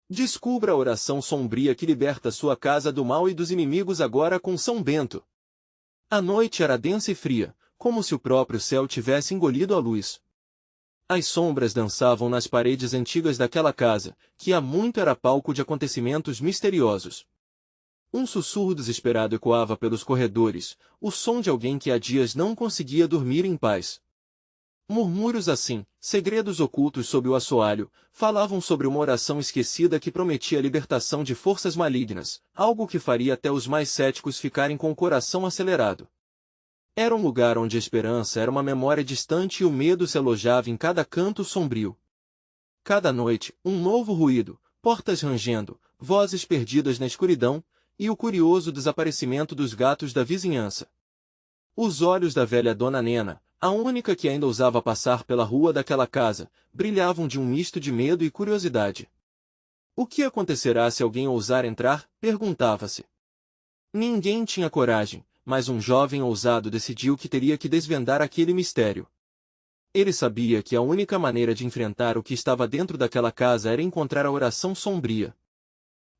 Descubra a oração sombria que liberta sua casa do mal e dos inimigos agora com São Bento. A noite era densa e fria, como se o próprio céu tivesse engolido a luz. As sombras dançavam nas paredes antigas daquela casa, que há muito era palco de acontecimentos misteriosos. Um sussurro desesperado ecoava pelos corredores, o som de alguém que há dias não conseguia dormir em paz. Murmúrios assim, segredos ocultos sob o assoalho, falavam sobre uma oração esquecida que prometia a libertação de forças malignas, algo que faria até os mais céticos ficarem com o coração acelerado. Era um lugar onde a esperança era uma memória distante e o medo se alojava em cada canto sombrio. Cada noite, um novo ruído, portas rangendo, vozes perdidas na escuridão, e o curioso desaparecimento dos gatos da vizinhança. Os olhos da velha Dona Nena, a única que ainda ousava passar pela rua daquela casa, brilhavam de um misto de medo e curiosidade. O que acontecerá se alguém ousar entrar? Perguntava-se. Ninguém tinha coragem, mas um jovem ousado decidiu que teria que desvendar aquele mistério. Ele sabia que a única maneira de enfrentar o que estava dentro daquela casa era encontrar a oração sombria.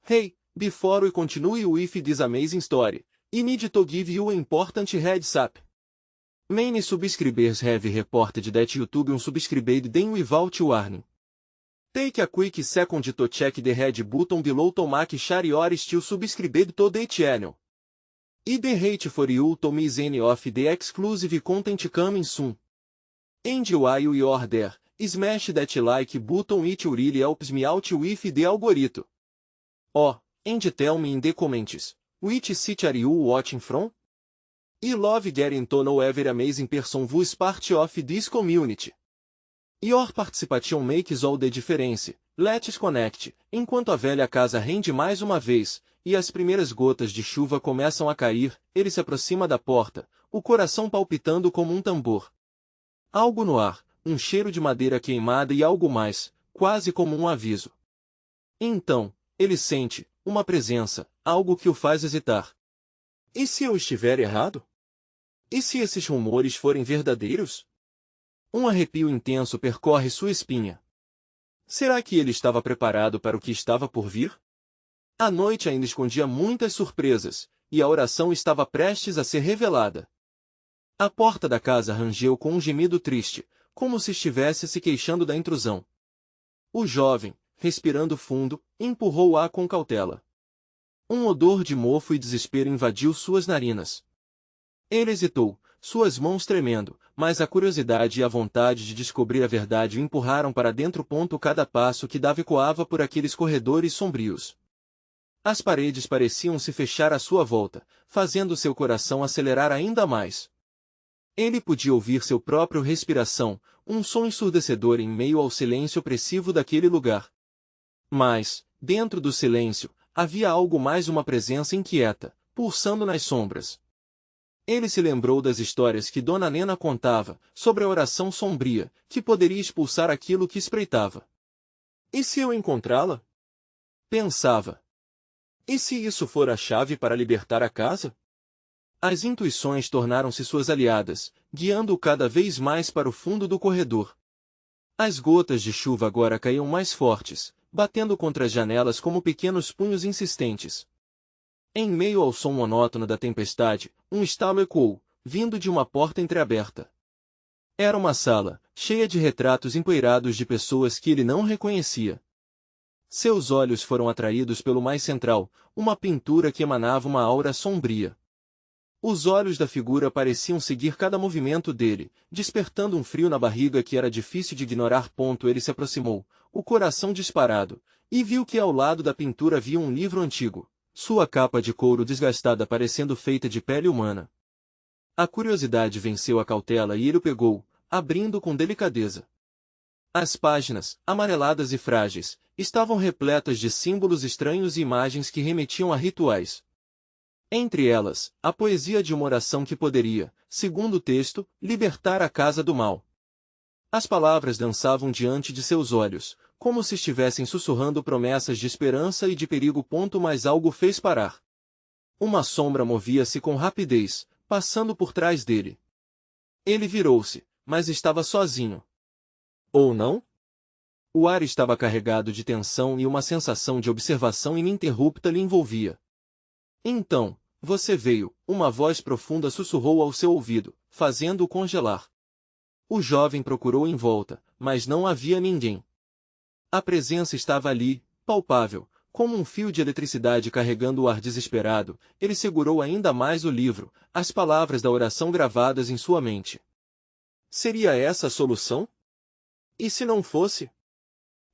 Hey, before we continue with this amazing story, I need to give you an important heads up. Many subscribers have reported that YouTube unsubscribed them without warning. Take a quick second to check the red button below to make sure you are still subscribed to the channel. I the hate for you to miss any of the exclusive content coming soon. And while you are there, smash that like button, it really helps me out with the algorithm. Oh, and tell me in the comments, which city are you watching from? I love getting to know every amazing person who's part of this community. Your participation makes all the difference. Let's connect. Enquanto a velha casa rende mais uma vez, e as primeiras gotas de chuva começam a cair, ele se aproxima da porta, o coração palpitando como um tambor. Algo no ar, um cheiro de madeira queimada e algo mais, quase como um aviso. Então, ele sente uma presença, algo que o faz hesitar. E se eu estiver errado? E se esses rumores forem verdadeiros? Um arrepio intenso percorre sua espinha. Será que ele estava preparado para o que estava por vir? A noite ainda escondia muitas surpresas, e a oração estava prestes a ser revelada. A porta da casa rangeu com um gemido triste, como se estivesse se queixando da intrusão. O jovem, respirando fundo, empurrou-a com cautela. Um odor de mofo e desespero invadiu suas narinas. Ele hesitou, suas mãos tremendo, mas a curiosidade e a vontade de descobrir a verdade o empurraram para dentro. Cada passo que dava ecoava por aqueles corredores sombrios. As paredes pareciam se fechar à sua volta, fazendo seu coração acelerar ainda mais. Ele podia ouvir seu próprio respiração, um som ensurdecedor em meio ao silêncio opressivo daquele lugar. Mas, dentro do silêncio, havia algo mais, uma presença inquieta, pulsando nas sombras. Ele se lembrou das histórias que Dona Nena contava, sobre a oração sombria, que poderia expulsar aquilo que espreitava. E se eu encontrá-la? Pensava. E se isso for a chave para libertar a casa? As intuições tornaram-se suas aliadas, guiando-o cada vez mais para o fundo do corredor. As gotas de chuva agora caíam mais fortes, batendo contra as janelas como pequenos punhos insistentes. Em meio ao som monótono da tempestade, um estalo ecoou, vindo de uma porta entreaberta. Era uma sala, cheia de retratos empoeirados de pessoas que ele não reconhecia. Seus olhos foram atraídos pelo mais central, uma pintura que emanava uma aura sombria. Os olhos da figura pareciam seguir cada movimento dele, despertando um frio na barriga que era difícil de ignorar. Ele se aproximou, o coração disparado, e viu que ao lado da pintura havia um livro antigo, sua capa de couro desgastada parecendo feita de pele humana. A curiosidade venceu a cautela e ele o pegou, abrindo com delicadeza. As páginas, amareladas e frágeis, estavam repletas de símbolos estranhos e imagens que remetiam a rituais. Entre elas, a poesia de uma oração que poderia, segundo o texto, libertar a casa do mal. As palavras dançavam diante de seus olhos, como se estivessem sussurrando promessas de esperança e de perigo. Mas algo fez parar. Uma sombra movia-se com rapidez, passando por trás dele. Ele virou-se, mas estava sozinho. Ou não? O ar estava carregado de tensão e uma sensação de observação ininterrupta lhe envolvia. Então, você veio, uma voz profunda sussurrou ao seu ouvido, fazendo-o congelar. O jovem procurou em volta, mas não havia ninguém. A presença estava ali, palpável, como um fio de eletricidade carregando o ar desesperado. Ele segurou ainda mais o livro, as palavras da oração gravadas em sua mente. Seria essa a solução? E se não fosse?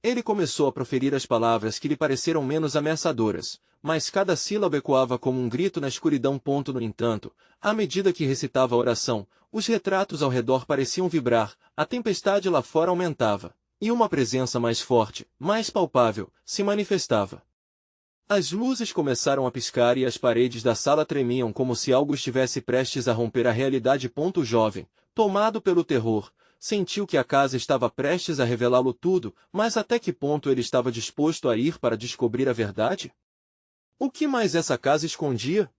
Ele começou a proferir as palavras que lhe pareceram menos ameaçadoras, mas cada sílaba ecoava como um grito na escuridão. No entanto, à medida que recitava a oração, os retratos ao redor pareciam vibrar, a tempestade lá fora aumentava, e uma presença mais forte, mais palpável, se manifestava. As luzes começaram a piscar e as paredes da sala tremiam como se algo estivesse prestes a romper a realidade. O jovem, tomado pelo terror, sentiu que a casa estava prestes a revelá-lo tudo, mas até que ponto ele estava disposto a ir para descobrir a verdade? O que mais essa casa escondia?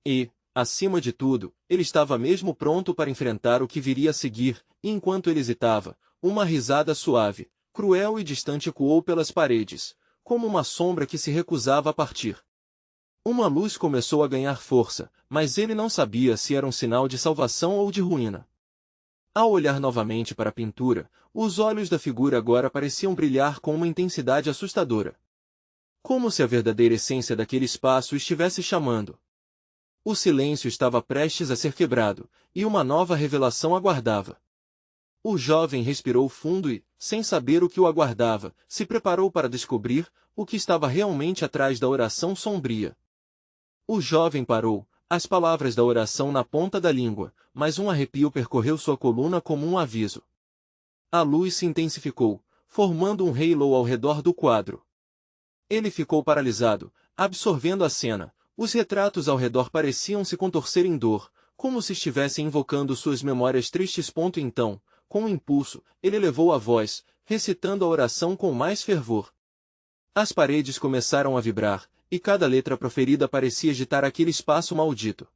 E, acima de tudo, ele estava mesmo pronto para enfrentar o que viria a seguir, e enquanto ele hesitava, uma risada suave, cruel e distante ecoou pelas paredes, como uma sombra que se recusava a partir. Uma luz começou a ganhar força, mas ele não sabia se era um sinal de salvação ou de ruína. Ao olhar novamente para a pintura, os olhos da figura agora pareciam brilhar com uma intensidade assustadora. Como se a verdadeira essência daquele espaço estivesse chamando. O silêncio estava prestes a ser quebrado, e uma nova revelação aguardava. O jovem respirou fundo e, sem saber o que o aguardava, se preparou para descobrir o que estava realmente atrás da oração sombria. O jovem parou, as palavras da oração na ponta da língua, mas um arrepio percorreu sua coluna como um aviso. A luz se intensificou, formando um halo ao redor do quadro. Ele ficou paralisado, absorvendo a cena. Os retratos ao redor pareciam se contorcer em dor, como se estivessem invocando suas memórias tristes. Então, com um impulso, ele elevou a voz, recitando a oração com mais fervor. As paredes começaram a vibrar, e cada letra proferida parecia agitar aquele espaço maldito.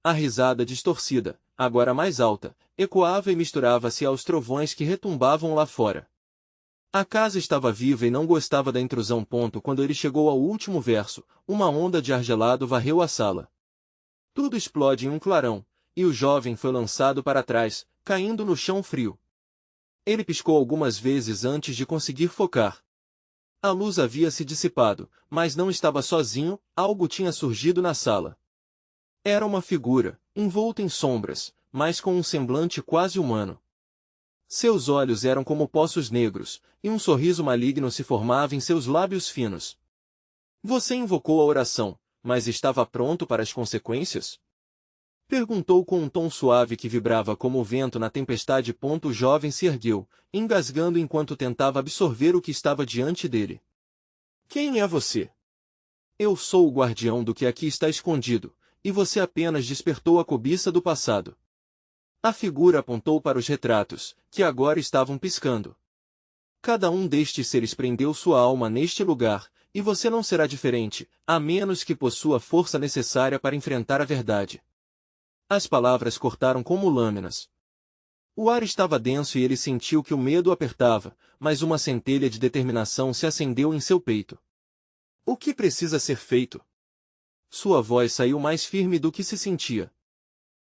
A risada distorcida, agora mais alta, ecoava e misturava-se aos trovões que retumbavam lá fora. A casa estava viva e não gostava da intrusão. Quando ele chegou ao último verso, uma onda de ar gelado varreu a sala. Tudo explode em um clarão, e o jovem foi lançado para trás, caindo no chão frio. Ele piscou algumas vezes antes de conseguir focar. A luz havia se dissipado, mas não estava sozinho, algo tinha surgido na sala. Era uma figura, envolta em sombras, mas com um semblante quase humano. Seus olhos eram como poços negros, e um sorriso maligno se formava em seus lábios finos. Você invocou a oração, mas estava pronto para as consequências? Perguntou com um tom suave que vibrava como o vento na tempestade. O jovem se ergueu, engasgando enquanto tentava absorver o que estava diante dele. Quem é você? Eu sou o guardião do que aqui está escondido, e você apenas despertou a cobiça do passado. A figura apontou para os retratos, que agora estavam piscando. Cada um destes seres prendeu sua alma neste lugar, e você não será diferente, a menos que possua a força necessária para enfrentar a verdade. As palavras cortaram como lâminas. O ar estava denso e ele sentiu que o medo o apertava, mas uma centelha de determinação se acendeu em seu peito. O que precisa ser feito? Sua voz saiu mais firme do que se sentia.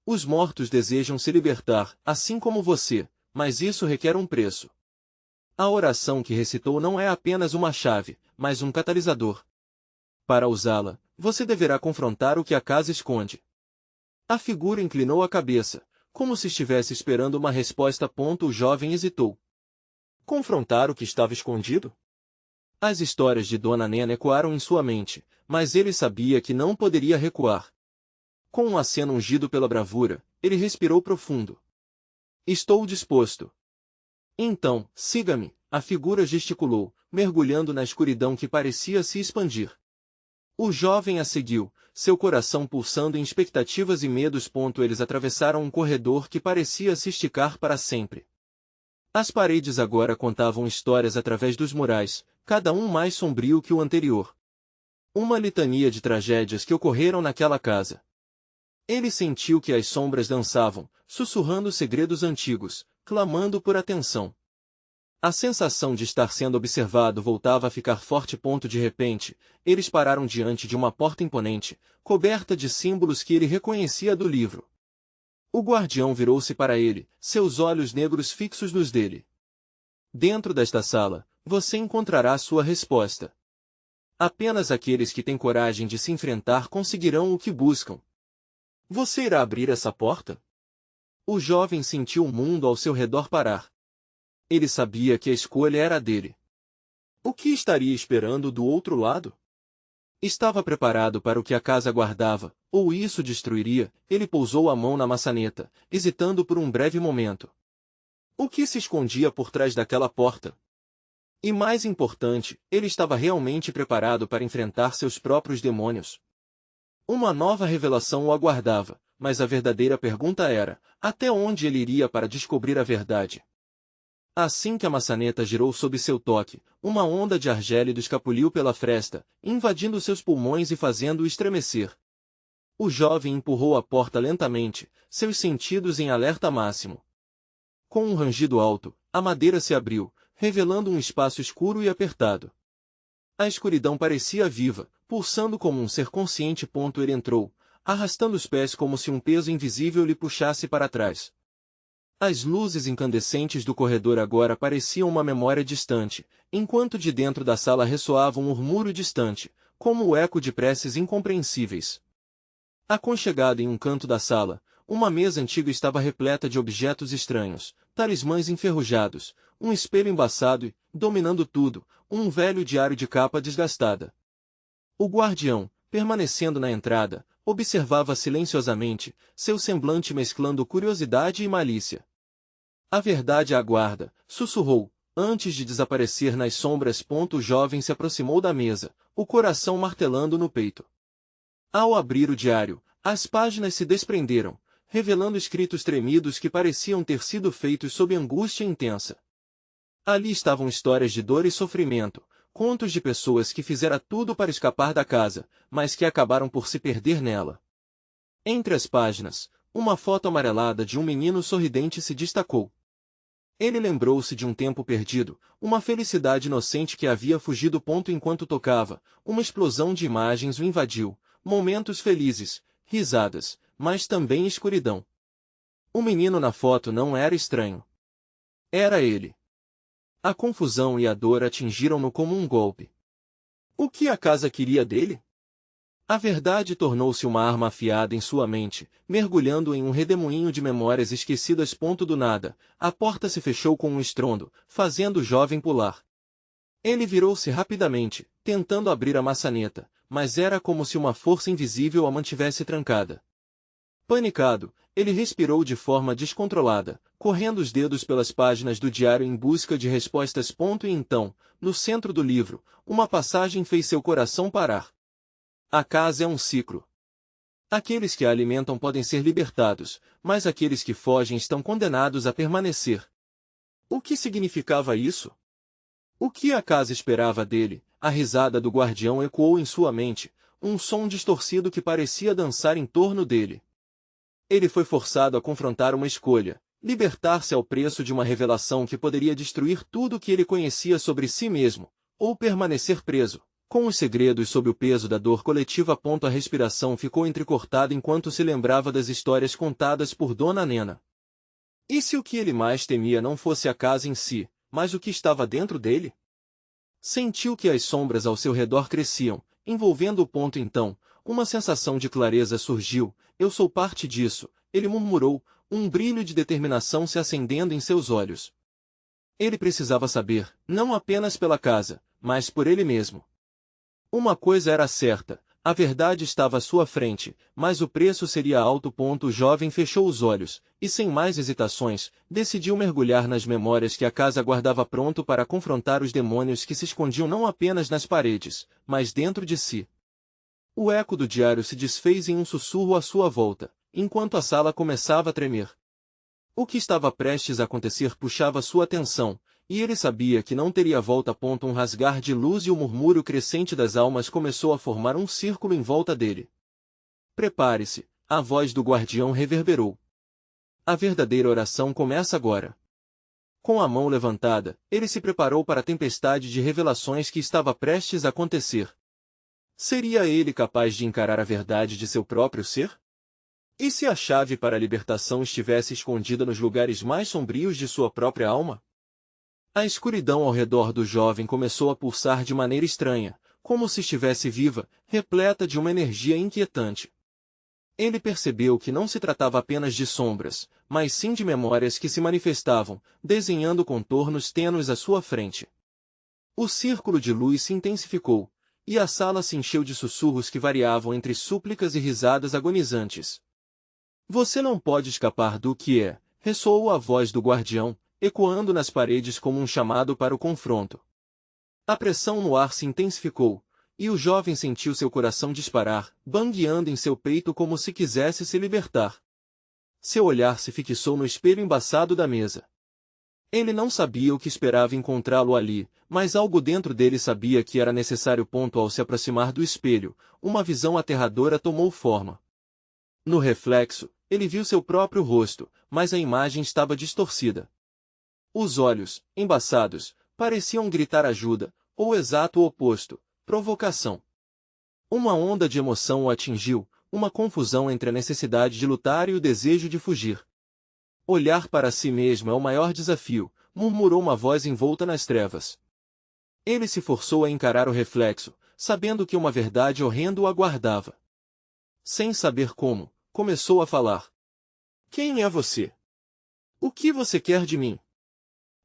Os mortos desejam se libertar, assim como você, mas isso requer um preço. A oração que recitou não é apenas uma chave, mas um catalisador. Para usá-la, você deverá confrontar o que a casa esconde. A figura inclinou a cabeça, como se estivesse esperando uma resposta. O jovem hesitou. Confrontar o que estava escondido? As histórias de Dona Nena ecoaram em sua mente, mas ele sabia que não poderia recuar. Com um aceno ungido pela bravura, ele respirou profundo. Estou disposto. Então, siga-me, a figura gesticulou, mergulhando na escuridão que parecia se expandir. O jovem a seguiu, seu coração pulsando em expectativas e medos. Eles atravessaram um corredor que parecia se esticar para sempre. As paredes agora contavam histórias através dos murais, cada um mais sombrio que o anterior. Uma litania de tragédias que ocorreram naquela casa. Ele sentiu que as sombras dançavam, sussurrando segredos antigos, clamando por atenção. A sensação de estar sendo observado voltava a ficar forte. De repente, eles pararam diante de uma porta imponente, coberta de símbolos que ele reconhecia do livro. O guardião virou-se para ele, seus olhos negros fixos nos dele. Dentro desta sala, você encontrará sua resposta. Apenas aqueles que têm coragem de se enfrentar conseguirão o que buscam. Você irá abrir essa porta? O jovem sentiu o mundo ao seu redor parar. Ele sabia que a escolha era dele. O que estaria esperando do outro lado? Estava preparado para o que a casa guardava, ou isso destruiria. Ele pousou a mão na maçaneta, hesitando por um breve momento. O que se escondia por trás daquela porta? E mais importante, ele estava realmente preparado para enfrentar seus próprios demônios. Uma nova revelação o aguardava, mas a verdadeira pergunta era, até onde ele iria para descobrir a verdade? Assim que a maçaneta girou sob seu toque, uma onda de ar gélido escapuliu pela fresta, invadindo seus pulmões e fazendo-o estremecer. O jovem empurrou a porta lentamente, seus sentidos em alerta máximo. Com um rangido alto, a madeira se abriu, revelando um espaço escuro e apertado. A escuridão parecia viva, pulsando como um ser consciente. Ele entrou, arrastando os pés como se um peso invisível lhe puxasse para trás. As luzes incandescentes do corredor agora pareciam uma memória distante, enquanto de dentro da sala ressoava um murmúrio distante, como o eco de preces incompreensíveis. Aconchegado em um canto da sala, uma mesa antiga estava repleta de objetos estranhos, talismãs enferrujados, um espelho embaçado e, dominando tudo, um velho diário de capa desgastada. O guardião, permanecendo na entrada, observava silenciosamente, seu semblante mesclando curiosidade e malícia. A verdade aguarda, sussurrou, antes de desaparecer nas sombras. O jovem se aproximou da mesa, o coração martelando no peito. Ao abrir o diário, as páginas se desprenderam, revelando escritos tremidos que pareciam ter sido feitos sob angústia intensa. Ali estavam histórias de dor e sofrimento, contos de pessoas que fizeram tudo para escapar da casa, mas que acabaram por se perder nela. Entre as páginas, uma foto amarelada de um menino sorridente se destacou. Ele lembrou-se de um tempo perdido, uma felicidade inocente que havia fugido. Enquanto tocava, uma explosão de imagens o invadiu, momentos felizes, risadas, mas também escuridão. O menino na foto não era estranho. Era ele. A confusão e a dor atingiram-no como um golpe. O que a casa queria dele? A verdade tornou-se uma arma afiada em sua mente, mergulhando em um redemoinho de memórias esquecidas. Do nada, a porta se fechou com um estrondo, fazendo o jovem pular. Ele virou-se rapidamente, tentando abrir a maçaneta, mas era como se uma força invisível a mantivesse trancada. Panicado, ele respirou de forma descontrolada, correndo os dedos pelas páginas do diário em busca de respostas. E então, no centro do livro, uma passagem fez seu coração parar. A casa é um ciclo. Aqueles que a alimentam podem ser libertados, mas aqueles que fogem estão condenados a permanecer. O que significava isso? O que a casa esperava dele? A risada do guardião ecoou em sua mente, um som distorcido que parecia dançar em torno dele. Ele foi forçado a confrontar uma escolha, libertar-se ao preço de uma revelação que poderia destruir tudo o que ele conhecia sobre si mesmo, ou permanecer preso, com os segredos sob o peso da dor coletiva. A respiração ficou entrecortada enquanto se lembrava das histórias contadas por Dona Nena. E se o que ele mais temia não fosse a casa em si, mas o que estava dentro dele? Sentiu que as sombras ao seu redor cresciam, envolvendo-o. Então, uma sensação de clareza surgiu. Eu sou parte disso, ele murmurou, um brilho de determinação se acendendo em seus olhos. Ele precisava saber, não apenas pela casa, mas por ele mesmo. Uma coisa era certa, a verdade estava à sua frente, mas o preço seria alto. O jovem fechou os olhos, e sem mais hesitações, decidiu mergulhar nas memórias que a casa guardava, pronto para confrontar os demônios que se escondiam não apenas nas paredes, mas dentro de si. O eco do diário se desfez em um sussurro à sua volta, enquanto a sala começava a tremer. O que estava prestes a acontecer puxava sua atenção, e ele sabia que não teria volta. Um rasgar de luz e o murmúrio crescente das almas começou a formar um círculo em volta dele. Prepare-se, a voz do guardião reverberou. A verdadeira oração começa agora. Com a mão levantada, ele se preparou para a tempestade de revelações que estava prestes a acontecer. Seria ele capaz de encarar a verdade de seu próprio ser? E se a chave para a libertação estivesse escondida nos lugares mais sombrios de sua própria alma? A escuridão ao redor do jovem começou a pulsar de maneira estranha, como se estivesse viva, repleta de uma energia inquietante. Ele percebeu que não se tratava apenas de sombras, mas sim de memórias que se manifestavam, desenhando contornos tênues à sua frente. O círculo de luz se intensificou, e a sala se encheu de sussurros que variavam entre súplicas e risadas agonizantes. Você não pode escapar do que é, ressoou a voz do guardião, ecoando nas paredes como um chamado para o confronto. A pressão no ar se intensificou, e o jovem sentiu seu coração disparar, bangueando em seu peito como se quisesse se libertar. Seu olhar se fixou no espelho embaçado da mesa. Ele não sabia o que esperava encontrá-lo ali, mas algo dentro dele sabia que era necessário. Ao se aproximar do espelho, uma visão aterradora tomou forma. No reflexo, ele viu seu próprio rosto, mas a imagem estava distorcida. Os olhos, embaçados, pareciam gritar ajuda, ou o exato oposto, provocação. Uma onda de emoção o atingiu, uma confusão entre a necessidade de lutar e o desejo de fugir. Olhar para si mesmo é o maior desafio, murmurou uma voz envolta nas trevas. Ele se forçou a encarar o reflexo, sabendo que uma verdade horrenda o aguardava. Sem saber como, começou a falar. Quem é você? O que você quer de mim?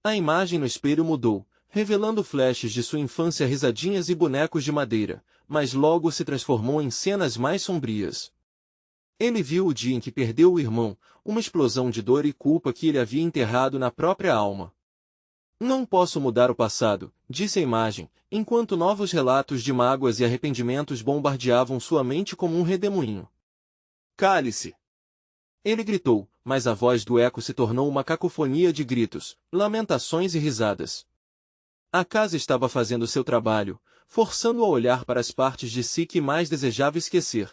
A imagem no espelho mudou, revelando flashes de sua infância, risadinhas e bonecos de madeira, mas logo se transformou em cenas mais sombrias. Ele viu o dia em que perdeu o irmão, uma explosão de dor e culpa que ele havia enterrado na própria alma. Não posso mudar o passado, disse a imagem, enquanto novos relatos de mágoas e arrependimentos bombardeavam sua mente como um redemoinho. Cale-se! Ele gritou, mas a voz do eco se tornou uma cacofonia de gritos, lamentações e risadas. A casa estava fazendo seu trabalho, forçando-o a olhar para as partes de si que mais desejava esquecer.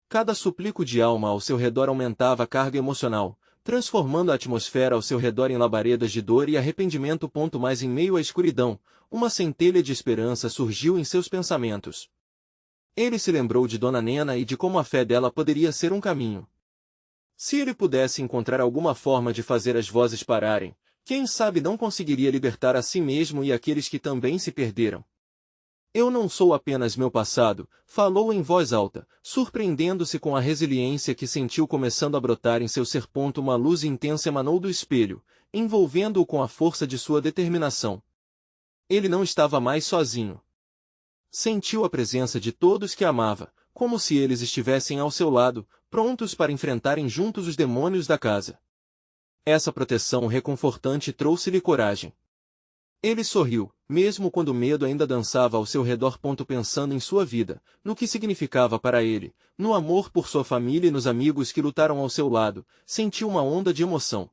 Cada suplico de alma ao seu redor aumentava a carga emocional, transformando a atmosfera ao seu redor em labaredas de dor e arrependimento. Mas em meio à escuridão, uma centelha de esperança surgiu em seus pensamentos. Ele se lembrou de Dona Nena e de como a fé dela poderia ser um caminho. Se ele pudesse encontrar alguma forma de fazer as vozes pararem, quem sabe não conseguiria libertar a si mesmo e aqueles que também se perderam. Eu não sou apenas meu passado, falou em voz alta, surpreendendo-se com a resiliência que sentiu começando a brotar em seu ser. Uma luz intensa emanou do espelho, envolvendo-o com a força de sua determinação. Ele não estava mais sozinho. Sentiu a presença de todos que amava, como se eles estivessem ao seu lado, prontos para enfrentarem juntos os demônios da casa. Essa proteção reconfortante trouxe-lhe coragem. Ele sorriu, mesmo quando o medo ainda dançava ao seu redor. Pensando em sua vida, no que significava para ele, no amor por sua família e nos amigos que lutaram ao seu lado, sentiu uma onda de emoção.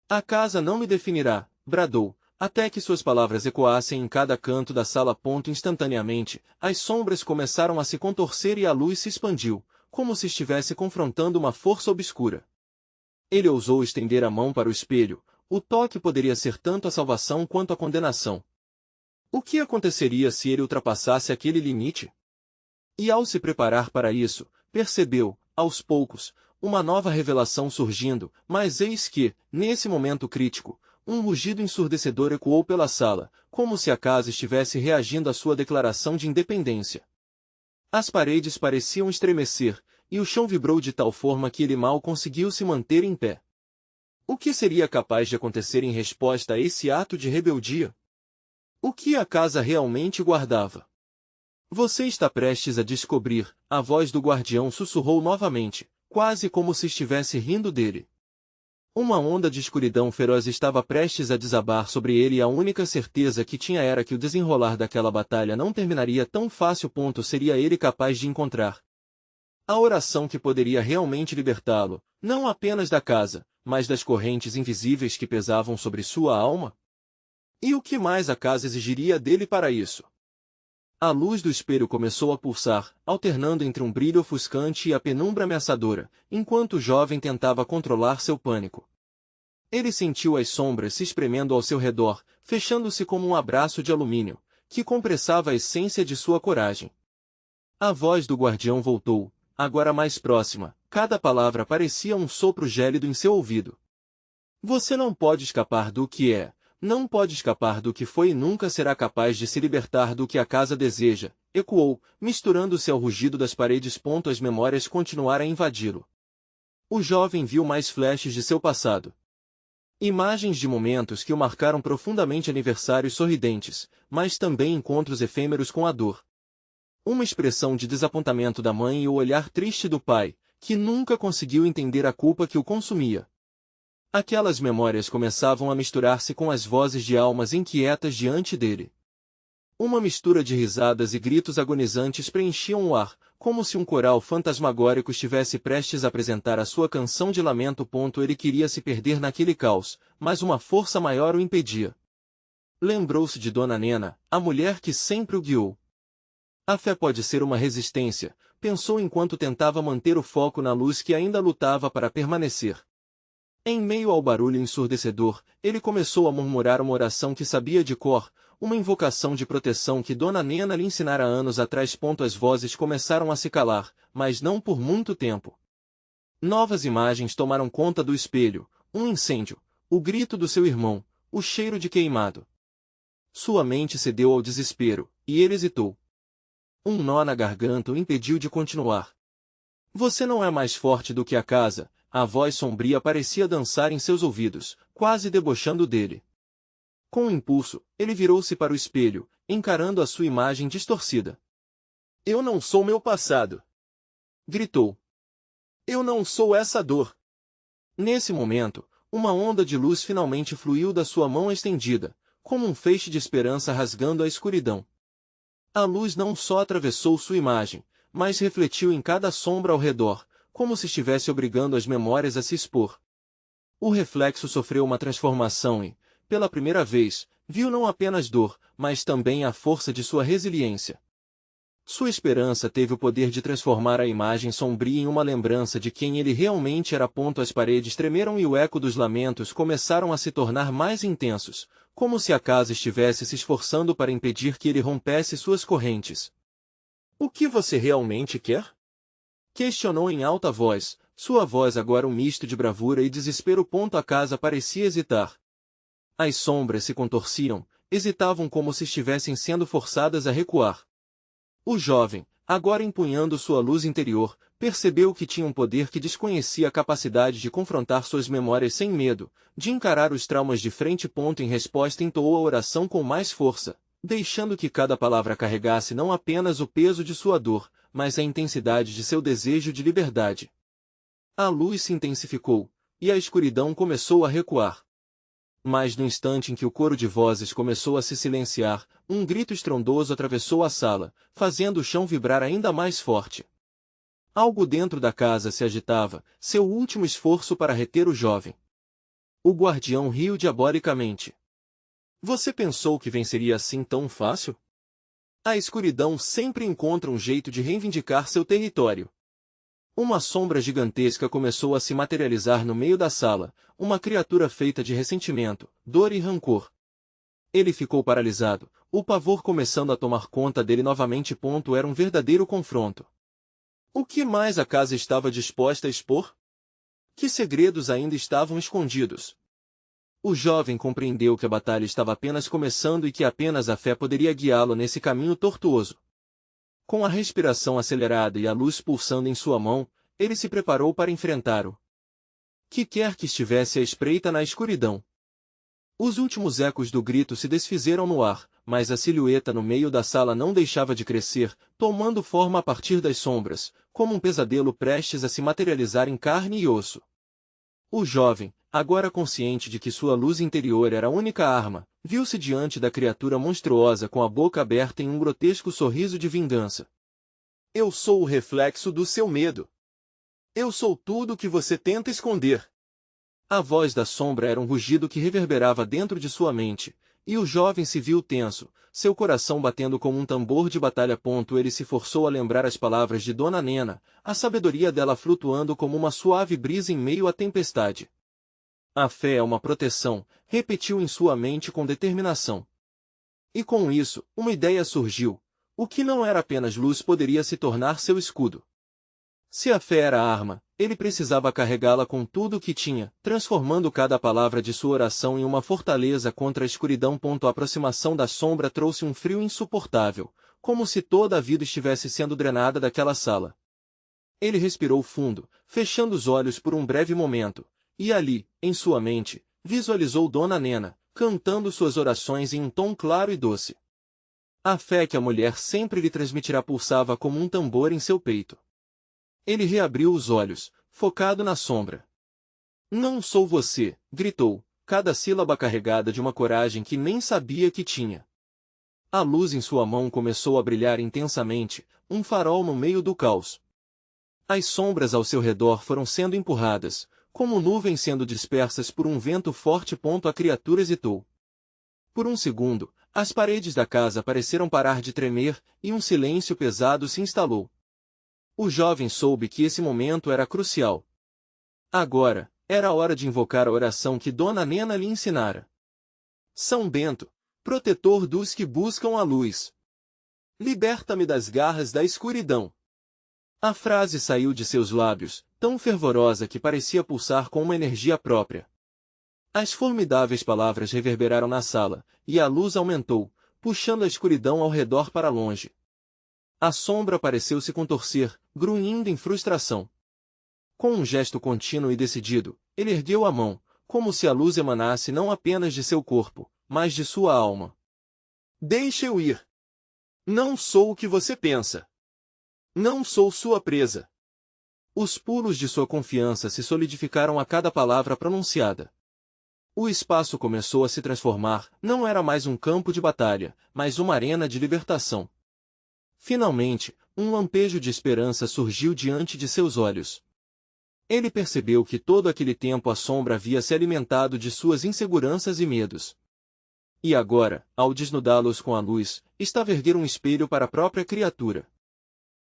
A casa não me definirá, bradou, até que suas palavras ecoassem em cada canto da sala. Instantaneamente, as sombras começaram a se contorcer e a luz se expandiu, como se estivesse confrontando uma força obscura. Ele ousou estender a mão para o espelho. O toque poderia ser tanto a salvação quanto a condenação. O que aconteceria se ele ultrapassasse aquele limite? E ao se preparar para isso, percebeu, aos poucos, uma nova revelação surgindo, mas eis que, nesse momento crítico, um rugido ensurdecedor ecoou pela sala, como se a casa estivesse reagindo à sua declaração de independência. As paredes pareciam estremecer, e o chão vibrou de tal forma que ele mal conseguiu se manter em pé. O que seria capaz de acontecer em resposta a esse ato de rebeldia? O que a casa realmente guardava? Você está prestes a descobrir, a voz do guardião sussurrou novamente, quase como se estivesse rindo dele. Uma onda de escuridão feroz estava prestes a desabar sobre ele e a única certeza que tinha era que o desenrolar daquela batalha não terminaria tão fácil. Seria ele capaz de encontrar a oração que poderia realmente libertá-lo, não apenas da casa, mas das correntes invisíveis que pesavam sobre sua alma? E o que mais a casa exigiria dele para isso? A luz do espelho começou a pulsar, alternando entre um brilho ofuscante e a penumbra ameaçadora, enquanto o jovem tentava controlar seu pânico. Ele sentiu as sombras se espremendo ao seu redor, fechando-se como um abraço de alumínio, que compressava a essência de sua coragem. A voz do guardião voltou, agora mais próxima, cada palavra parecia um sopro gélido em seu ouvido. Você não pode escapar do que é, não pode escapar do que foi e nunca será capaz de se libertar do que a casa deseja, ecoou, misturando-se ao rugido das paredes. As memórias continuaram a invadi-lo. O jovem viu mais flashes de seu passado. Imagens de momentos que o marcaram profundamente, aniversários sorridentes, mas também encontros efêmeros com a dor. Uma expressão de desapontamento da mãe e o olhar triste do pai, que nunca conseguiu entender a culpa que o consumia. Aquelas memórias começavam a misturar-se com as vozes de almas inquietas diante dele. Uma mistura de risadas e gritos agonizantes preenchiam o ar, como se um coral fantasmagórico estivesse prestes a apresentar a sua canção de lamento. Ele queria se perder naquele caos, mas uma força maior o impedia. Lembrou-se de Dona Nena, a mulher que sempre o guiou. A fé pode ser uma resistência, pensou enquanto tentava manter o foco na luz que ainda lutava para permanecer. Em meio ao barulho ensurdecedor, ele começou a murmurar uma oração que sabia de cor, uma invocação de proteção que Dona Nena lhe ensinara anos atrás. As vozes começaram a se calar, mas não por muito tempo. Novas imagens tomaram conta do espelho, um incêndio, o grito do seu irmão, o cheiro de queimado. Sua mente cedeu ao desespero, e ele hesitou. Um nó na garganta o impediu de continuar. Você não é mais forte do que a casa, a voz sombria parecia dançar em seus ouvidos, quase debochando dele. Com um impulso, ele virou-se para o espelho, encarando a sua imagem distorcida. Eu não sou meu passado! Gritou. Eu não sou essa dor! Nesse momento, uma onda de luz finalmente fluiu da sua mão estendida, como um feixe de esperança rasgando a escuridão. A luz não só atravessou sua imagem, mas refletiu em cada sombra ao redor, como se estivesse obrigando as memórias a se expor. O reflexo sofreu uma transformação e, pela primeira vez, viu não apenas dor, mas também a força de sua resiliência. Sua esperança teve o poder de transformar a imagem sombria em uma lembrança de quem ele realmente era. As paredes tremeram e o eco dos lamentos começaram a se tornar mais intensos, como se a casa estivesse se esforçando para impedir que ele rompesse suas correntes. O que você realmente quer? Questionou em alta voz, sua voz agora um misto de bravura e desespero. A casa parecia hesitar. As sombras se contorciam, hesitavam como se estivessem sendo forçadas a recuar. O jovem, agora empunhando sua luz interior, percebeu que tinha um poder que desconhecia a capacidade de confrontar suas memórias sem medo, de encarar os traumas de frente. Em resposta entoou a oração com mais força, deixando que cada palavra carregasse não apenas o peso de sua dor, mas a intensidade de seu desejo de liberdade. A luz se intensificou, e a escuridão começou a recuar. Mas no instante em que o coro de vozes começou a se silenciar, um grito estrondoso atravessou a sala, fazendo o chão vibrar ainda mais forte. Algo dentro da casa se agitava, seu último esforço para reter o jovem. O guardião riu diabolicamente. Você pensou que venceria assim tão fácil? A escuridão sempre encontra um jeito de reivindicar seu território. Uma sombra gigantesca começou a se materializar no meio da sala, uma criatura feita de ressentimento, dor e rancor. Ele ficou paralisado, o pavor começando a tomar conta dele novamente. Era um verdadeiro confronto. O que mais a casa estava disposta a expor? Que segredos ainda estavam escondidos? O jovem compreendeu que a batalha estava apenas começando e que apenas a fé poderia guiá-lo nesse caminho tortuoso. Com a respiração acelerada e a luz pulsando em sua mão, ele se preparou para enfrentar-o. Que quer que estivesse à espreita na escuridão. Os últimos ecos do grito se desfizeram no ar, mas a silhueta no meio da sala não deixava de crescer, tomando forma a partir das sombras, como um pesadelo prestes a se materializar em carne e osso. O jovem, agora consciente de que sua luz interior era a única arma, viu-se diante da criatura monstruosa com a boca aberta em um grotesco sorriso de vingança. Eu sou o reflexo do seu medo. Eu sou tudo o que você tenta esconder. A voz da sombra era um rugido que reverberava dentro de sua mente, e o jovem se viu tenso, seu coração batendo como um tambor de batalha. Ele se forçou a lembrar as palavras de Dona Nena, a sabedoria dela flutuando como uma suave brisa em meio à tempestade. A fé é uma proteção, repetiu em sua mente com determinação. E com isso, uma ideia surgiu. O que não era apenas luz poderia se tornar seu escudo. Se a fé era arma, ele precisava carregá-la com tudo o que tinha, transformando cada palavra de sua oração em uma fortaleza contra a escuridão. A aproximação da sombra trouxe um frio insuportável, como se toda a vida estivesse sendo drenada daquela sala. Ele respirou fundo, fechando os olhos por um breve momento, e ali, em sua mente, visualizou Dona Nena, cantando suas orações em um tom claro e doce. A fé que a mulher sempre lhe transmitirá pulsava como um tambor em seu peito. Ele reabriu os olhos, focado na sombra. Não sou você, gritou, cada sílaba carregada de uma coragem que nem sabia que tinha. A luz em sua mão começou a brilhar intensamente, um farol no meio do caos. As sombras ao seu redor foram sendo empurradas, como nuvens sendo dispersas por um vento forte. A criatura hesitou. Por um segundo, as paredes da casa pareceram parar de tremer, e um silêncio pesado se instalou. O jovem soube que esse momento era crucial. Agora, era a hora de invocar a oração que Dona Nena lhe ensinara. São Bento, protetor dos que buscam a luz. Liberta-me das garras da escuridão. A frase saiu de seus lábios, tão fervorosa que parecia pulsar com uma energia própria. As formidáveis palavras reverberaram na sala, e a luz aumentou, puxando a escuridão ao redor para longe. A sombra pareceu se contorcer, grunhindo em frustração. Com um gesto contínuo e decidido, ele ergueu a mão, como se a luz emanasse não apenas de seu corpo, mas de sua alma. Deixe-o ir. Não sou o que você pensa. Não sou sua presa. Os pulos de sua confiança se solidificaram a cada palavra pronunciada. O espaço começou a se transformar, não era mais um campo de batalha, mas uma arena de libertação. Finalmente, um lampejo de esperança surgiu diante de seus olhos. Ele percebeu que todo aquele tempo a sombra havia se alimentado de suas inseguranças e medos. E agora, ao desnudá-los com a luz, estava a erguer um espelho para a própria criatura.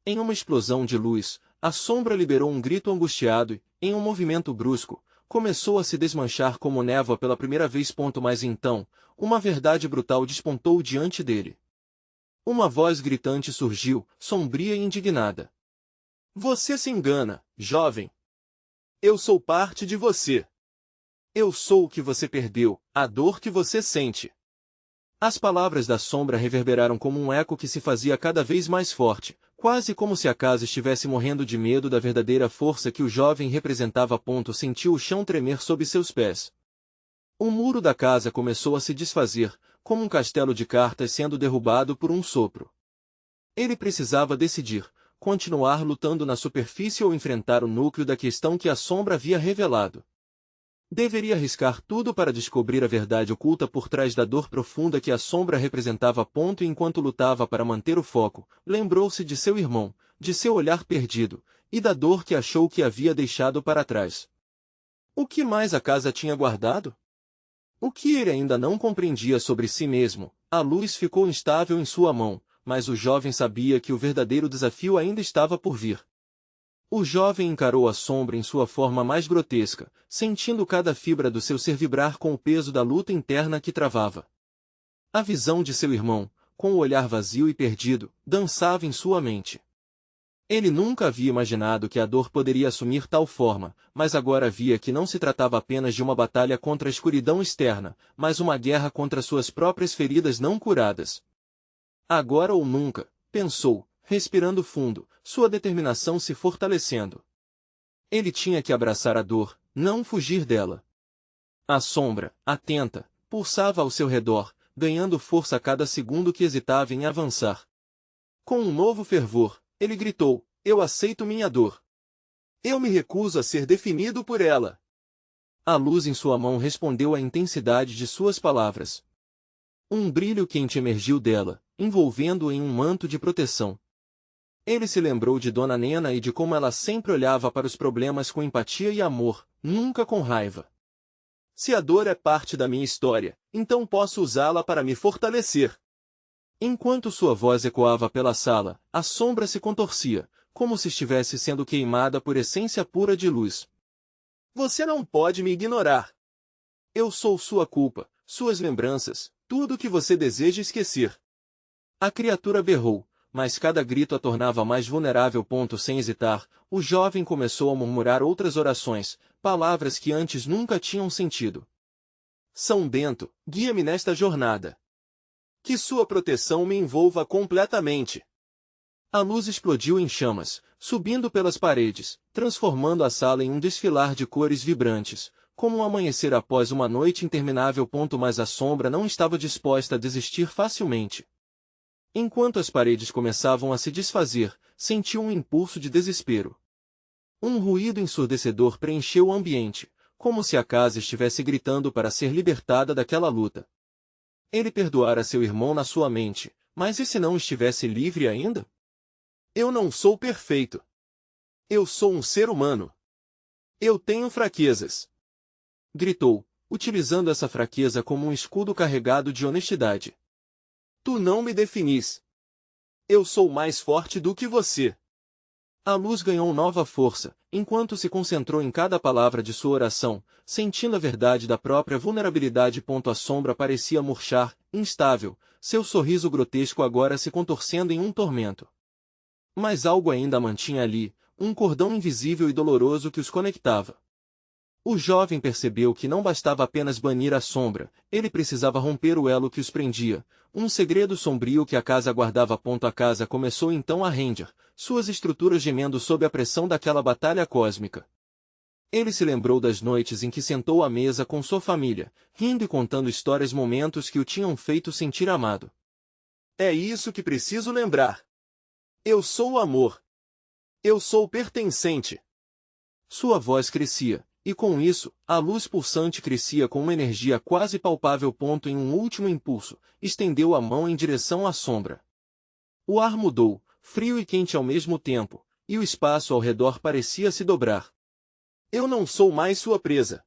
Em uma explosão de luz, a sombra liberou um grito angustiado e, em um movimento brusco, começou a se desmanchar como névoa pela primeira vez. Mas então, uma verdade brutal despontou diante dele. Uma voz gritante surgiu, sombria e indignada. Você se engana, jovem. Eu sou parte de você. Eu sou o que você perdeu, a dor que você sente. As palavras da sombra reverberaram como um eco que se fazia cada vez mais forte, quase como se a casa estivesse morrendo de medo da verdadeira força que o jovem representava. Sentiu o chão tremer sob seus pés. O muro da casa começou a se desfazer, como um castelo de cartas sendo derrubado por um sopro. Ele precisava decidir, continuar lutando na superfície ou enfrentar o núcleo da questão que a sombra havia revelado. Deveria arriscar tudo para descobrir a verdade oculta por trás da dor profunda que a sombra representava. E enquanto lutava para manter o foco, lembrou-se de seu irmão, de seu olhar perdido, e da dor que achou que havia deixado para trás. O que mais a casa tinha guardado? O que ele ainda não compreendia sobre si mesmo? A luz ficou instável em sua mão, mas o jovem sabia que o verdadeiro desafio ainda estava por vir. O jovem encarou a sombra em sua forma mais grotesca, sentindo cada fibra do seu ser vibrar com o peso da luta interna que travava. A visão de seu irmão, com o olhar vazio e perdido, dançava em sua mente. Ele nunca havia imaginado que a dor poderia assumir tal forma, mas agora via que não se tratava apenas de uma batalha contra a escuridão externa, mas uma guerra contra suas próprias feridas não curadas. Agora ou nunca, pensou, respirando fundo, sua determinação se fortalecendo. Ele tinha que abraçar a dor, não fugir dela. A sombra, atenta, pulsava ao seu redor, ganhando força a cada segundo que hesitava em avançar. Com um novo fervor, ele gritou, eu aceito minha dor. Eu me recuso a ser definido por ela. A luz em sua mão respondeu à intensidade de suas palavras. Um brilho quente emergiu dela, envolvendo-o em um manto de proteção. Ele se lembrou de Dona Nena e de como ela sempre olhava para os problemas com empatia e amor, nunca com raiva. Se a dor é parte da minha história, então posso usá-la para me fortalecer. Enquanto sua voz ecoava pela sala, a sombra se contorcia, como se estivesse sendo queimada por essência pura de luz. Você não pode me ignorar. Eu sou sua culpa, suas lembranças, tudo o que você deseja esquecer. A criatura berrou, mas cada grito a tornava mais vulnerável. Sem hesitar, o jovem começou a murmurar outras orações, palavras que antes nunca tinham sentido. São Bento, guia-me nesta jornada. Que sua proteção me envolva completamente. A luz explodiu em chamas, subindo pelas paredes, transformando a sala em um desfilar de cores vibrantes, como um amanhecer após uma noite interminável. Mas a sombra não estava disposta a desistir facilmente. Enquanto as paredes começavam a se desfazer, sentiu um impulso de desespero. Um ruído ensurdecedor preencheu o ambiente, como se a casa estivesse gritando para ser libertada daquela luta. Ele perdoara seu irmão na sua mente, mas e se não estivesse livre ainda? Eu não sou perfeito. Eu sou um ser humano. Eu tenho fraquezas. Gritou, utilizando essa fraqueza como um escudo carregado de honestidade. Tu não me definis. Eu sou mais forte do que você. A luz ganhou nova força, enquanto se concentrou em cada palavra de sua oração, sentindo a verdade da própria vulnerabilidade. A sombra parecia murchar, instável, seu sorriso grotesco agora se contorcendo em um tormento. Mas algo ainda a mantinha ali, um cordão invisível e doloroso que os conectava. O jovem percebeu que não bastava apenas banir a sombra, ele precisava romper o elo que os prendia, um segredo sombrio que a casa guardava. A casa começou então a render, suas estruturas gemendo sob a pressão daquela batalha cósmica. Ele se lembrou das noites em que sentou à mesa com sua família, rindo e contando histórias, momentos que o tinham feito sentir amado. É isso que preciso lembrar. Eu sou o amor. Eu sou pertencente. Sua voz crescia, e com isso, a luz pulsante crescia com uma energia quase palpável. Em um último impulso, estendeu a mão em direção à sombra. O ar mudou, frio e quente ao mesmo tempo, e o espaço ao redor parecia se dobrar. Eu não sou mais sua presa.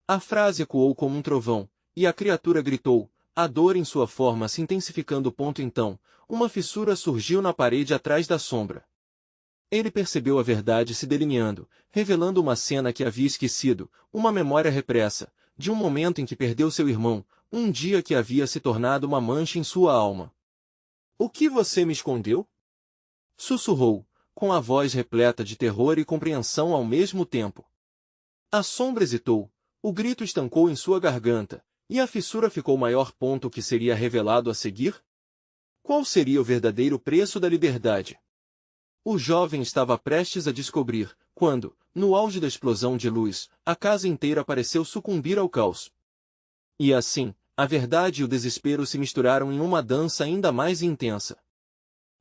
A frase ecoou como um trovão, e a criatura gritou, a dor em sua forma se intensificando. Então, uma fissura surgiu na parede atrás da sombra. Ele percebeu a verdade se delineando, revelando uma cena que havia esquecido, uma memória repressa, de um momento em que perdeu seu irmão, um dia que havia se tornado uma mancha em sua alma. O que você me escondeu? Sussurrou, com a voz repleta de terror e compreensão ao mesmo tempo. A sombra hesitou, o grito estancou em sua garganta, e a fissura ficou maior. O que seria revelado a seguir? Qual seria o verdadeiro preço da liberdade? O jovem estava prestes a descobrir, quando, no auge da explosão de luz, a casa inteira pareceu sucumbir ao caos. E assim, a verdade e o desespero se misturaram em uma dança ainda mais intensa.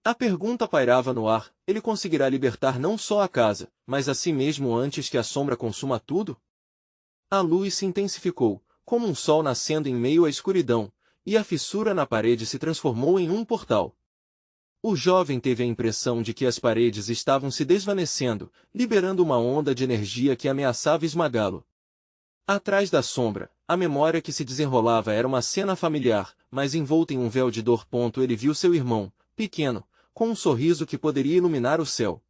A pergunta pairava no ar: ele conseguirá libertar não só a casa, mas a si mesmo antes que a sombra consuma tudo? A luz se intensificou, como um sol nascendo em meio à escuridão, e a fissura na parede se transformou em um portal. O jovem teve a impressão de que as paredes estavam se desvanecendo, liberando uma onda de energia que ameaçava esmagá-lo. Atrás da sombra, a memória que se desenrolava era uma cena familiar, mas envolta em um véu de dor. Ele viu seu irmão, pequeno, com um sorriso que poderia iluminar o céu.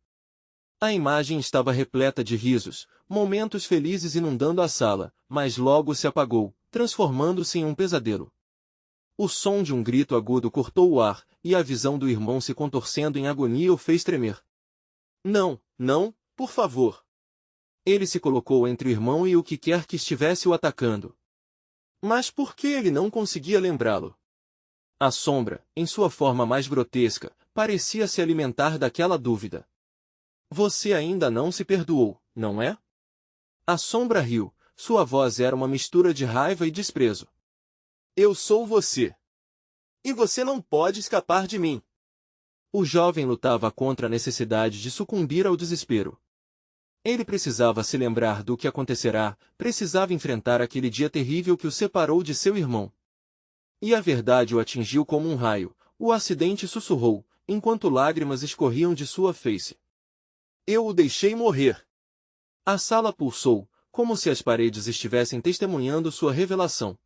A imagem estava repleta de risos, momentos felizes inundando a sala, mas logo se apagou, transformando-se em um pesadelo. O som de um grito agudo cortou o ar, e a visão do irmão se contorcendo em agonia o fez tremer. Não, não, por favor. Ele se colocou entre o irmão e o que quer que estivesse o atacando. Mas por que ele não conseguia lembrá-lo? A sombra, em sua forma mais grotesca, parecia se alimentar daquela dúvida. Você ainda não se perdoou, não é? A sombra riu, sua voz era uma mistura de raiva e desprezo. Eu sou você. E você não pode escapar de mim. O jovem lutava contra a necessidade de sucumbir ao desespero. Ele precisava se lembrar do que acontecerá, precisava enfrentar aquele dia terrível que o separou de seu irmão. E a verdade o atingiu como um raio, o acidente sussurrou, enquanto lágrimas escorriam de sua face. Eu o deixei morrer. A sala pulsou, como se as paredes estivessem testemunhando sua revelação.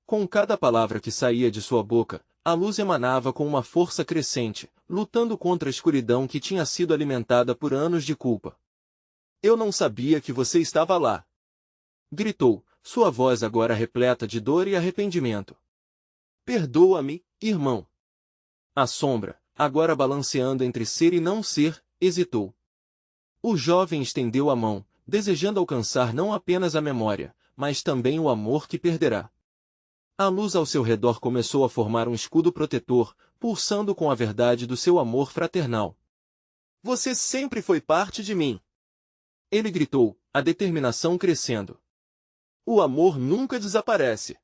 Com cada palavra que saía de sua boca, a luz emanava com uma força crescente, lutando contra a escuridão que tinha sido alimentada por anos de culpa. Eu não sabia que você estava lá. Gritou, sua voz agora repleta de dor e arrependimento. Perdoa-me, irmão. A sombra, agora balanceando entre ser e não ser, hesitou. O jovem estendeu a mão, desejando alcançar não apenas a memória, mas também o amor que perderá. A luz ao seu redor começou a formar um escudo protetor, pulsando com a verdade do seu amor fraternal. Você sempre foi parte de mim. Ele gritou, a determinação crescendo. O amor nunca desaparece.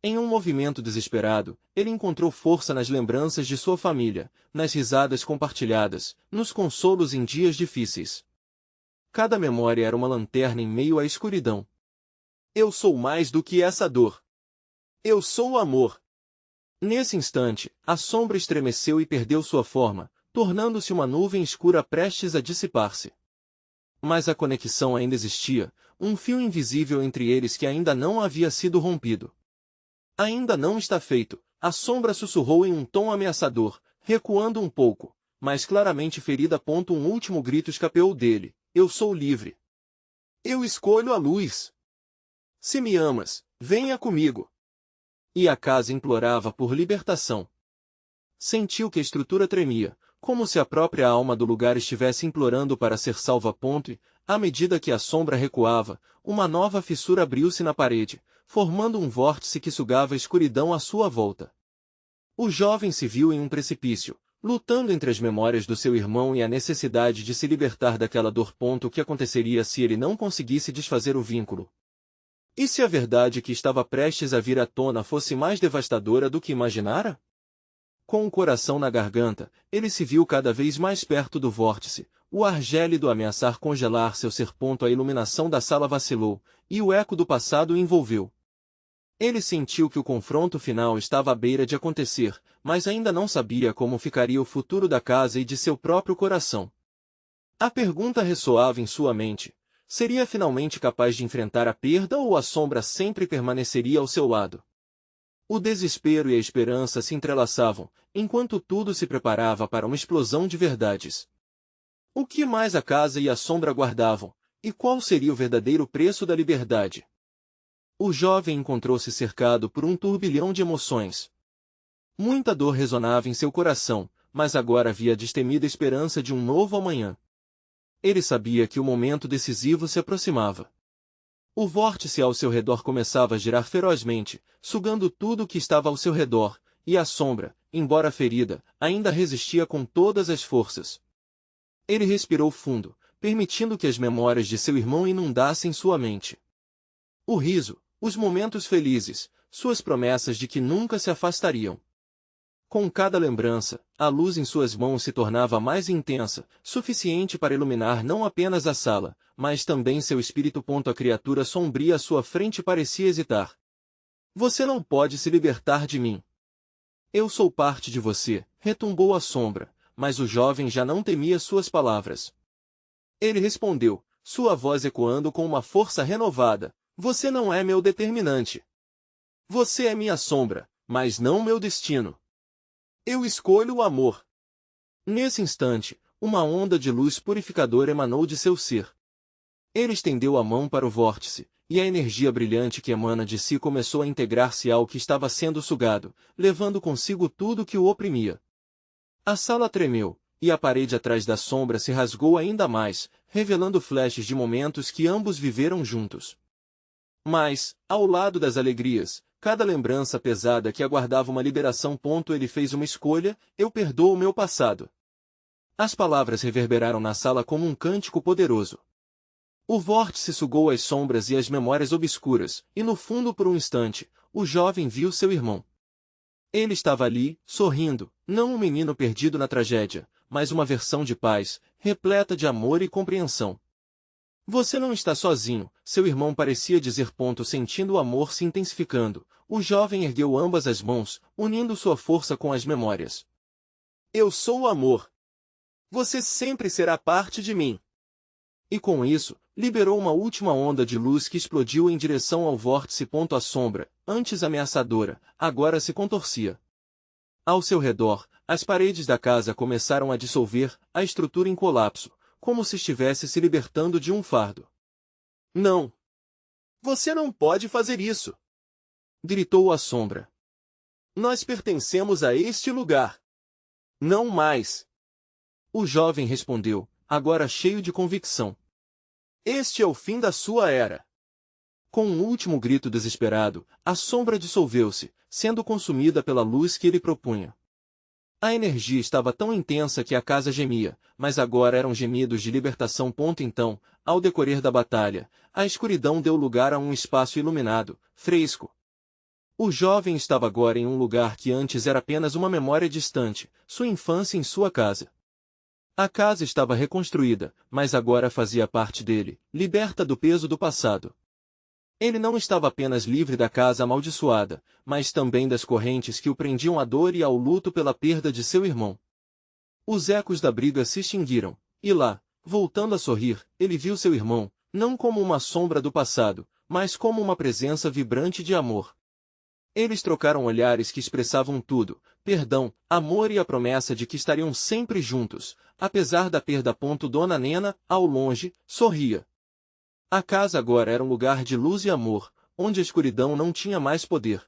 Em um movimento desesperado, ele encontrou força nas lembranças de sua família, nas risadas compartilhadas, nos consolos em dias difíceis. Cada memória era uma lanterna em meio à escuridão. Eu sou mais do que essa dor. Eu sou o amor. Nesse instante, a sombra estremeceu e perdeu sua forma, tornando-se uma nuvem escura prestes a dissipar-se. Mas a conexão ainda existia, um fio invisível entre eles que ainda não havia sido rompido. Ainda não está feito, a sombra sussurrou em um tom ameaçador, recuando um pouco, mas claramente ferida. Um último grito escapou dele, eu sou livre. Eu escolho a luz. Se me amas, venha comigo. E a casa implorava por libertação. Sentiu que a estrutura tremia, como se a própria alma do lugar estivesse implorando para ser salva. E, à medida que a sombra recuava, uma nova fissura abriu-se na parede, formando um vórtice que sugava a escuridão à sua volta. O jovem se viu em um precipício, lutando entre as memórias do seu irmão e a necessidade de se libertar daquela dor. O que aconteceria se ele não conseguisse desfazer o vínculo? E se a verdade que estava prestes a vir à tona fosse mais devastadora do que imaginara? Com o coração na garganta, ele se viu cada vez mais perto do vórtice, o ar gélido ameaçar congelar seu ser. A iluminação da sala vacilou, e o eco do passado o envolveu. Ele sentiu que o confronto final estava à beira de acontecer, mas ainda não sabia como ficaria o futuro da casa e de seu próprio coração. A pergunta ressoava em sua mente. Seria finalmente capaz de enfrentar a perda ou a sombra sempre permaneceria ao seu lado? O desespero e a esperança se entrelaçavam, enquanto tudo se preparava para uma explosão de verdades. O que mais a casa e a sombra guardavam, e qual seria o verdadeiro preço da liberdade? O jovem encontrou-se cercado por um turbilhão de emoções. Muita dor resonava em seu coração, mas agora havia a destemida esperança de um novo amanhã. Ele sabia que o momento decisivo se aproximava. O vórtice ao seu redor começava a girar ferozmente, sugando tudo o que estava ao seu redor, e a sombra, embora ferida, ainda resistia com todas as forças. Ele respirou fundo, permitindo que as memórias de seu irmão inundassem sua mente. O riso, os momentos felizes, suas promessas de que nunca se afastariam. Com cada lembrança, a luz em suas mãos se tornava mais intensa, suficiente para iluminar não apenas a sala, mas também seu espírito. A criatura sombria à sua frente parecia hesitar. Você não pode se libertar de mim. Eu sou parte de você, retumbou a sombra, mas o jovem já não temia suas palavras. Ele respondeu, sua voz ecoando com uma força renovada, você não é meu determinante. Você é minha sombra, mas não meu destino. Eu escolho o amor. Nesse instante, uma onda de luz purificadora emanou de seu ser. Ele estendeu a mão para o vórtice, e a energia brilhante que emana de si começou a integrar-se ao que estava sendo sugado, levando consigo tudo que o oprimia. A sala tremeu, e a parede atrás da sombra se rasgou ainda mais, revelando flashes de momentos que ambos viveram juntos. Mas, ao lado das alegrias, cada lembrança pesada que aguardava uma liberação. Ele fez uma escolha, eu perdoo o meu passado. As palavras reverberaram na sala como um cântico poderoso. O vórtice sugou as sombras e as memórias obscuras, e no fundo por um instante, o jovem viu seu irmão. Ele estava ali, sorrindo, não um menino perdido na tragédia, mas uma versão de paz, repleta de amor e compreensão. Você não está sozinho, seu irmão parecia dizer. Sentindo o amor se intensificando, o jovem ergueu ambas as mãos, unindo sua força com as memórias. Eu sou o amor. Você sempre será parte de mim. E com isso, liberou uma última onda de luz que explodiu em direção ao vórtice. A sombra, antes ameaçadora, agora se contorcia. Ao seu redor, as paredes da casa começaram a dissolver, a estrutura em colapso, como se estivesse se libertando de um fardo. Não! Você não pode fazer isso! Gritou a sombra. Nós pertencemos a este lugar. Não mais! O jovem respondeu, agora cheio de convicção. Este é o fim da sua era. Com um último grito desesperado, a sombra dissolveu-se, sendo consumida pela luz que ele propunha. A energia estava tão intensa que a casa gemia, mas agora eram gemidos de libertação. Então, ao decorrer da batalha, a escuridão deu lugar a um espaço iluminado, fresco. O jovem estava agora em um lugar que antes era apenas uma memória distante, sua infância em sua casa. A casa estava reconstruída, mas agora fazia parte dele, liberta do peso do passado. Ele não estava apenas livre da casa amaldiçoada, mas também das correntes que o prendiam à dor e ao luto pela perda de seu irmão. Os ecos da briga se extinguiram, e lá, voltando a sorrir, ele viu seu irmão, não como uma sombra do passado, mas como uma presença vibrante de amor. Eles trocaram olhares que expressavam tudo, perdão, amor e a promessa de que estariam sempre juntos, apesar da perda. Dona Nena, ao longe, sorria. A casa agora era um lugar de luz e amor, onde a escuridão não tinha mais poder.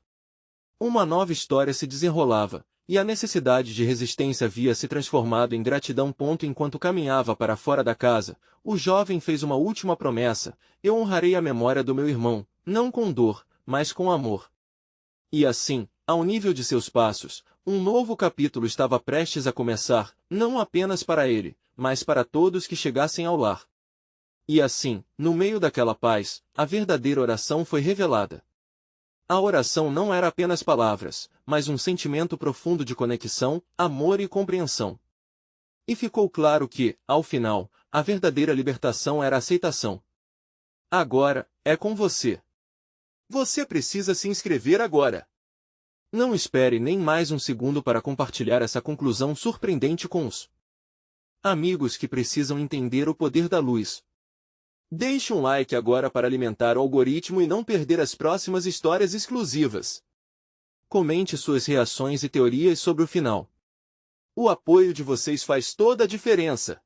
Uma nova história se desenrolava, e a necessidade de resistência havia se transformado em gratidão. Enquanto caminhava para fora da casa, o jovem fez uma última promessa: eu honrarei a memória do meu irmão, não com dor, mas com amor. E assim, ao nível de seus passos, um novo capítulo estava prestes a começar, não apenas para ele, mas para todos que chegassem ao lar. E assim, no meio daquela paz, a verdadeira oração foi revelada. A oração não era apenas palavras, mas um sentimento profundo de conexão, amor e compreensão. E ficou claro que, ao final, a verdadeira libertação era a aceitação. Agora, é com você. Você precisa se inscrever agora. Não espere nem mais um segundo para compartilhar essa conclusão surpreendente com os amigos que precisam entender o poder da luz. Deixe um like agora para alimentar o algoritmo e não perder as próximas histórias exclusivas. Comente suas reações e teorias sobre o final. O apoio de vocês faz toda a diferença.